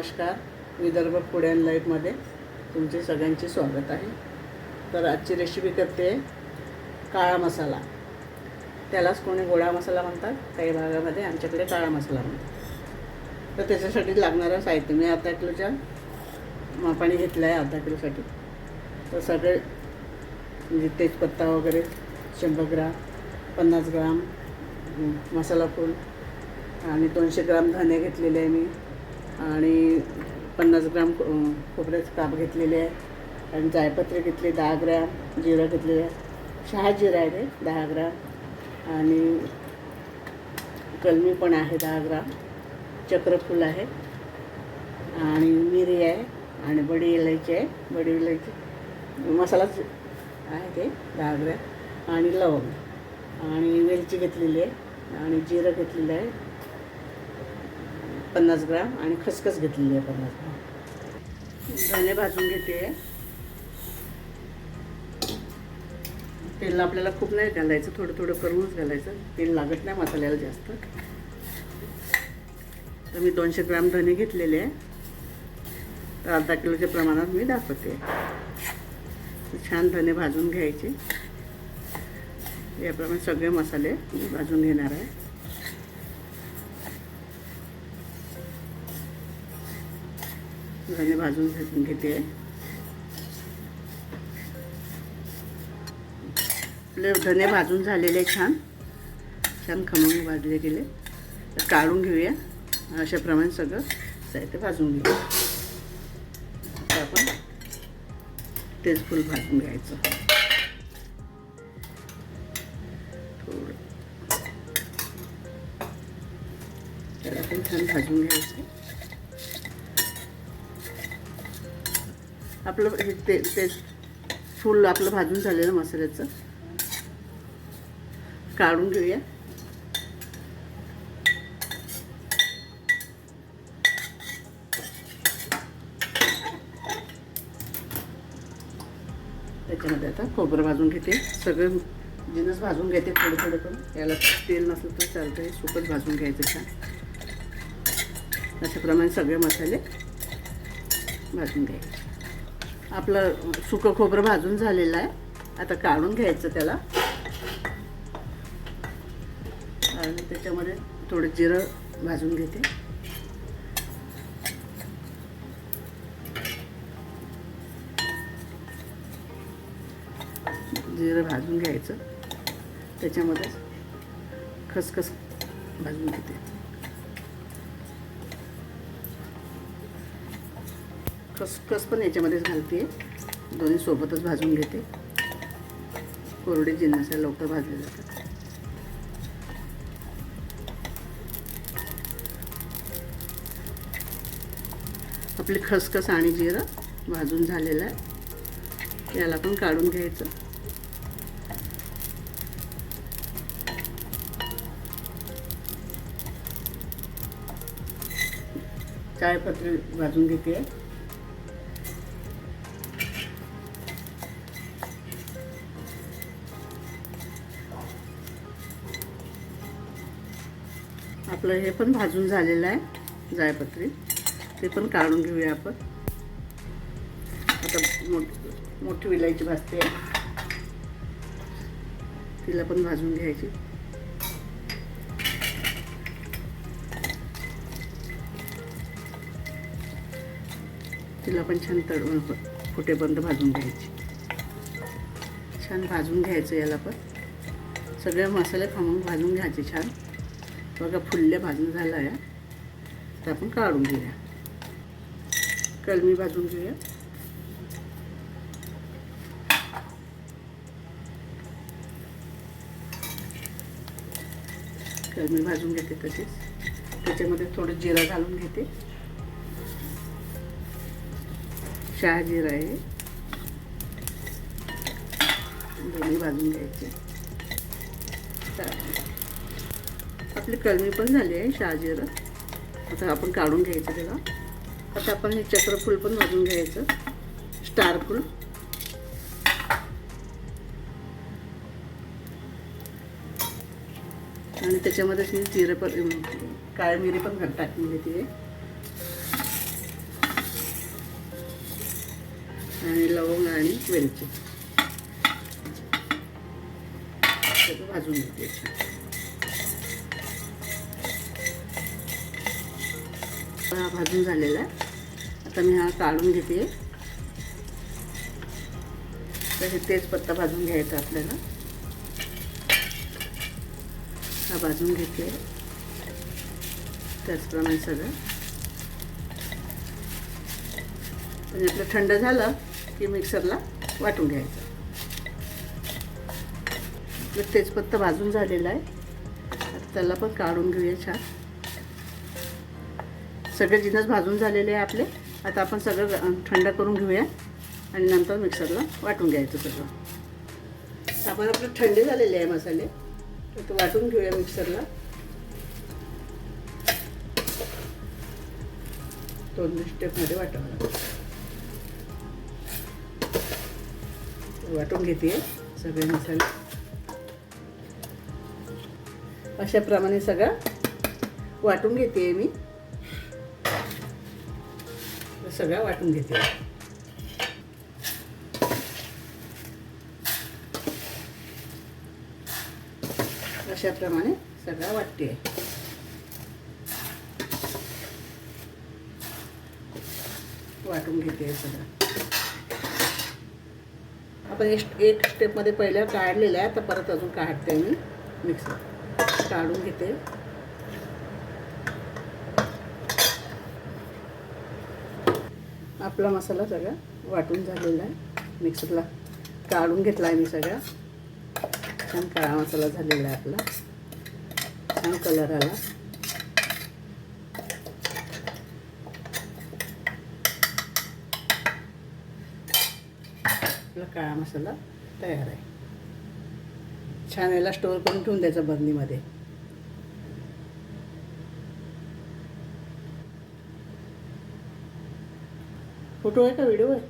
नमस्कार. Vidarbha food and लाईफमध्ये तुमचे सगळ्यांचे स्वागत आहे. तर आजची रेसिपी करते काळा मसाला. त्यालाच कोणी गोडा मसाला म्हणतात, काही भागामध्ये आमच्याकडे काळा मसाला म्हणतात. तर त्याच्यासाठी लागणारं साहित्य मी अर्धा किलोच्या मापाने घेतलं आहे. अर्धा किलोसाठी तर सगळे म्हणजे तेजपत्ता वगैरे 100 ग्राम, 50 ग्राम मसाला फूल आणि 200 ग्राम धने घेतलेले आहे मी, आणि 50 ग्राम खोबऱ्याचे काप घेतलेले आहे, आणि जायपत्री घेतली 10 ग्राम, जिरं घेतलेलं आहे, शहाजिरं आहे ते 10 ग्राम, आणि कलमी पण आहे 10 ग्राम, चक्रफूल आहे, आणि मिरी आहे, आणि बडी इलायची आहे. बडी इलायची मसालाच आहे ते 10 ग्राम, आणि लवंग, आणि वेलची घेतलेली आहे, आणि जिरं घेतलेलं आहे 50 ग्राम, आणि खसखस घेतलेली आहे 50 ग्राम. धने भाजून घेते. तेल आपल्याला खूप नाही घालायचं, थोडं थोडं करूनच घालायचं. तेल लागत नाही मसाल्याला जास्त. तर मी 200 ग्राम धने घेतलेले आहे. तर अर्धा किलोच्या प्रमाणात मी दाखवते. छान धने भाजून घ्यायचे. याप्रमाणे सगळे मसाले मी भाजून घेणार आहे. धने भाजून घेते. आपले धने भाजून झालेले छान छान खमंग भाजले गेले. तर काढून घेऊया. अशाप्रमाणे सगळं साहित्य भाजून घेऊया. आता आपण तेजफूल भाजून घ्यायचं थोडं. त्याला पण छान भाजून घ्यायचं. आपलं हे तेज फूल आपलं भाजून झालेलं मसाल्याचं काढून घेऊया. त्याच्यामध्ये आता खोबरं भाजून घेते. सगळे जिन्नस भाजून घेते थोडं थोडं करून. याला तेल नसलं तर चालतं, हे सुकच भाजून घ्यायचं छान. अशाप्रमाणे सगळे मसाले भाजून घ्यायचे. आपलं सुकं खोबरं भाजून झालेलं आहे. आता काढून घ्यायचं त्याला, आणि त्याच्यामध्ये थोडं जिरं भाजून घेते. जिरं भाजून घ्यायचं. त्याच्यामध्ये खसखस भाजून घेते. खसखस पण याच्यामध्येच घालते. दोन्ही सोबतच भाजून घेते. कोरडे जिन्नस लवकर भाजले जातात. आपली खसखस आणि जिरं भाजून झालेलं आहे. याला पण काढून घ्यायचं. जायपत्री भाजून घेते. आपलं हे पण भाजून झालेलं आहे जायपत्री. ते पण काढून घेऊया आपण. आता मोठी विलायची भाजते, तिला पण भाजून घ्यायची. तिला पण छान तळून फुटेपर्यंत भाजून घ्यायची. छान भाजून घ्यायचं. याला पण सगळे मसाले खमंग भाजून घ्यायचे छान. बघा फुल्ले भाजून झालं आहे. तर आपण काढून घेऊया. कलमी भाजून घेऊया. कलमी भाजून घेते. तसेच त्याच्यामध्ये थोडं जिरं घालून घेते. शहाजिरं आहे, दोन्ही भाजून घ्यायचे. आपली कलमी पण झाली आहे शहाजिरं. आता आपण काढून घ्यायचं त्याला. आता आपण हे चक्रफूल पण भाजून घ्यायचं. स्टार फूल आणि त्याच्यामध्ये मी जिरं पण काळी मिरी पण टाकून घेते. आणि वेलची सगळं भाजून घेते छान. हा भाजून झालेला आहे. आता मी हा काढून घेते. तर हे तेजपत्ता भाजून घ्यायचा आपल्याला. हा भाजून घेते त्याचप्रमाणे सगळं. आणि आपलं थंड झालं की मिक्सरला वाटून घ्यायचं. आपलं तेजपत्ता भाजून झालेला आहे. आता त्याला पण काढून घेऊया छान. सगळे जिन्नस भाजून झालेले आहे आपले. आता आपण सगळं थंड करून घेऊया आणि नंतर मिक्सरला वाटून घ्यायचं सगळं. आपण आपलं थंड झालेले आहे मसाले, तर वाटून घेऊया मिक्सरला. 2 स्टेपमध्ये वाटावं लागतं. वाटून घेते सगळे मसाले. अशाप्रमाणे सगळं वाटून घेते मी. सगळं वाटून घेते. अशाप्रमाणे सगळं वाटते. वाटून घेते सगळं. आपण एक स्टेपमध्ये पहिल्या काढलेलं आहे. आता परत अजून काढते मी. मिक्सर काढून घेते. आपला मसाला सगळा वाटून झालेला आहे. मिक्सरला काढून घेतला आहे मी सगळा. छान काळा मसाला झालेला आहे आपला. छान कलर आला. आपला काळा मसाला तयार आहे. छान याला स्टोअर करून ठेवून द्यायचा बरणीमध्ये. फोटो आहे का व्हिडिओ आहे?